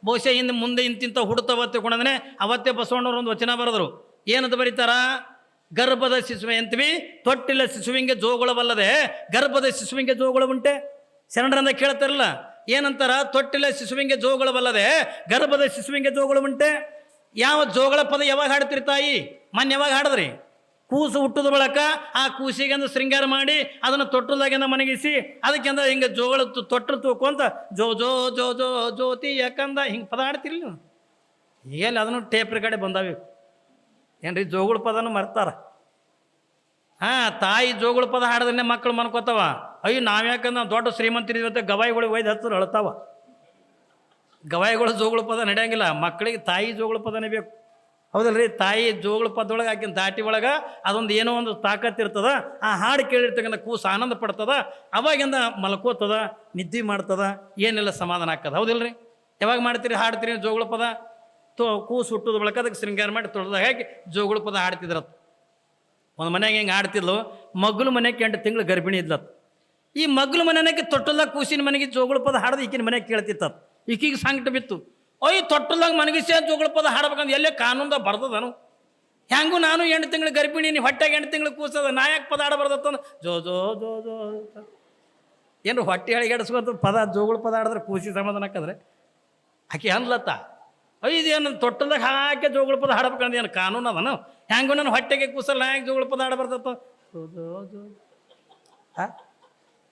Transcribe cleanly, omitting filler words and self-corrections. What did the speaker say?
ಬಹುಶಃ ಹಿಂದೆ ಮುಂದೆ ಇಂತಿಂತ ಹುಡ್ತವ ತಿಳ್ಕೊಂಡಂದ್ರೆ ಅವತ್ತೇ ಬಸವಣ್ಣವ್ರು ಒಂದು ವಚನ ಬರೆದ್ರು. ಏನಂತ ಬರೀತಾರ? ಗರ್ಭದ ಶಿಶುವೆ ಅಂತೀವಿ, ತೊಟ್ಟಿಲ್ಲ ಶಿಶುವಿಂಗೆ ಜೋಗುಳವಲ್ಲದೆ ಗರ್ಭದ ಶಿಶುವಿಂಗೆ ಜೋಗುಳವುಂಟೆ. ಶರಣರಂದ ಕೇಳ್ತಾರಲ್ಲ, ಏನಂತಾರ? ತೊಟ್ಟಿಲ್ಲ ಶಿಶುವಿಂಗೆ ಜೋಗುಳವಲ್ಲದೆ ಗರ್ಭದ ಶಿಶುವಿಂಗೆ ಜೋಗುಳವುಂಟೆ. ಯಾವ ಜೋಗಳ ಪದ ಯಾವಾಗ ಹಾಡ್ತಿರಿ ತಾಯಿ? ಮೊನ್ನೆ ಯಾವಾಗ ಹಾಡಿದ್ರಿ? ಕೂಸು ಹುಟ್ಟದ ಬಳಕ ಆ ಕೂಸಿಗೆ ಅಂದ್ರೆ ಶೃಂಗಾರ ಮಾಡಿ ಅದನ್ನು ತೊಟ್ಟದಾಗಿಂದ ಮನಗಿಸಿ ಅದಕ್ಕೆಂದ ಹಿಂಗೆ ಜೋಗಳ ತೊಟ್ಟರು ತೂಕೊಂತ ಜೋ ಜೋ ಜೋ ಜೋ ಜ್ಯೋತಿ ಯಾಕಂದ ಹಿಂಗೆ ಪದ ಹಾಡ್ತಿರ್ಲಿ ನೀವು. ಈಗೆಲ್ಲ ಅದನ್ನು ಟೇಪ್ ರೆಕಾರ್ಡೆ ಬಂದಾವೆ ಏನ್ರಿ, ಜೋಗುಳ ಪದನೂ ಮರ್ತಾರ. ಹಾಂ, ತಾಯಿ ಜೋಗುಳ ಪದ ಹಾಡದನ್ನೇ ಮಕ್ಕಳು ಮನ್ಕೋತಾವ. ಅಯ್ಯೋ ನಾವ್ಯಾಕಂದ್ರೆ ನಾವು ದೊಡ್ಡ ಶ್ರೀಮಂತರಿದ್ವತ್ತೆ ಗವಾಯಿಗಳಿಗೆ ಒಯ್ದು ಹತ್ತಿರ ಅಳ್ತಾವ. ಗವಾಯಿಗಳು ಜೋಗುಳ ಪದ ನಡೆಯಂಗಿಲ್ಲ, ಮಕ್ಕಳಿಗೆ ತಾಯಿ ಜೋಗುಳ ಪದನೇ ಬೇಕು. ಹೌದಲ್ರಿ? ತಾಯಿ ಜೋಗುಳ ಪದೊಳಗೆ ಆಕಿನ ದಾಟಿ ಒಳಗೆ ಅದೊಂದು ಏನೋ ಒಂದು ತಾಕತ್ ಇರ್ತದ. ಆ ಹಾಡು ಕೇಳಿರ್ತಕ್ಕಂಥ ಕೂಸು ಆನಂದ ಪಡ್ತದ, ಅವಾಗಿಂದ ಮಲ್ಕೋತದ, ನಿದ್ದೆ ಮಾಡ್ತದ, ಏನೆಲ್ಲ ಸಮಾಧಾನ ಆಗ್ತದ. ಹೌದಿಲ್ರಿ? ಯಾವಾಗ ಮಾಡ್ತೀರಿ ಹಾಡ್ತೀರಿ ಜೋಗುಳ ಪದ? ಕೂಸು ಹುಟ್ಟೋದು ಬಳಕ ಅದಕ್ಕೆ ಶೃಂಗಾರ ಮಾಡಿ ತೊಳೆದಾಗ ಹಾಕಿ ಜೋಗುಳ ಪದ ಹಾಡ್ತಿದ್ರತ್. ಒಂದು ಮನೆಯಾಗ ಹಿಂಗೆ ಹಾಡ್ತಿದ್ಲು. ಮಗ್ಳು ಮನೆಗೆ 8 ತಿಂಗಳು ಗರ್ಭಿಣಿ ಇದ್ಲತ್. ಈ ಮಗ್ಳು ಮನೆಯಾಗೆ ತೊಟ್ಟಲ್ದಾಗ ಕೂಸಿನ ಮನೆಗೆ ಜೋಗುಳ ಪದ ಹಾಡ್ದು ಈಕಿನ ಮನೆಗೆ ಕೇಳ್ತಿತ್ತತ್. ಈಕಿಗೆ ಸಂಕಟ ಬಿತ್ತು. ಅಯ್ಯ ತೊಟ್ಟಲ್ದಾಗ ಮನಗಿಸಿ ಜೋಗುಳ ಪದ ಹಾಡ್ಬೇಕಂದ್ರೆ ಎಲ್ಲೇ ಕಾನೂನ್ದಾಗ ಬರ್ದದನು? ಹೆಂಗೂ ನಾನು 8 ತಿಂಗಳು ಗರ್ಭಿಣಿ, ನೀ ಹೊಟ್ಟೆಗೆ 8 ತಿಂಗಳು ಕೂಸದ, ನಾಯಕ ಪದ ಹಾಡಬಾರ್ದತ್ತಂದು ಜೋ ಜೋ ಜೋ ಜೋ ಏನ್ರಿ ಹೊಟ್ಟೆ ಅಳಿಗೆಡಿಸ್ಕೊತ ಪದ ಜೋಗುಳ ಪದ ಹಾಡಿದ್ರೆ ಕೂಸಿ ಸಮಾಧಾನ ಹಾಕಿದ್ರೆ ಆಕೆ ಅನ್ಲತ್ತ. ಅಯ್ಯ ಇದೇನು ತೊಟ್ಟಲ್ದಾಗ ಹಾಕಿ ಜೋಗುಳ ಪದ ಹಾಡ್ಬೇಕಂದ್ರೆ ಏನು ಕಾನೂನು ಅದನು? ಹೆಂಗೂ ನಾನು ಹೊಟ್ಟೆಗೆ ಕೂಸಲ್ಲ ನಾಯಕ ಜೋಗುಳ ಪದ ಹಾಡಬಾರ್ದತ್ತ ಜೋ ಜೋ ಜೋ. ಹಾಂ,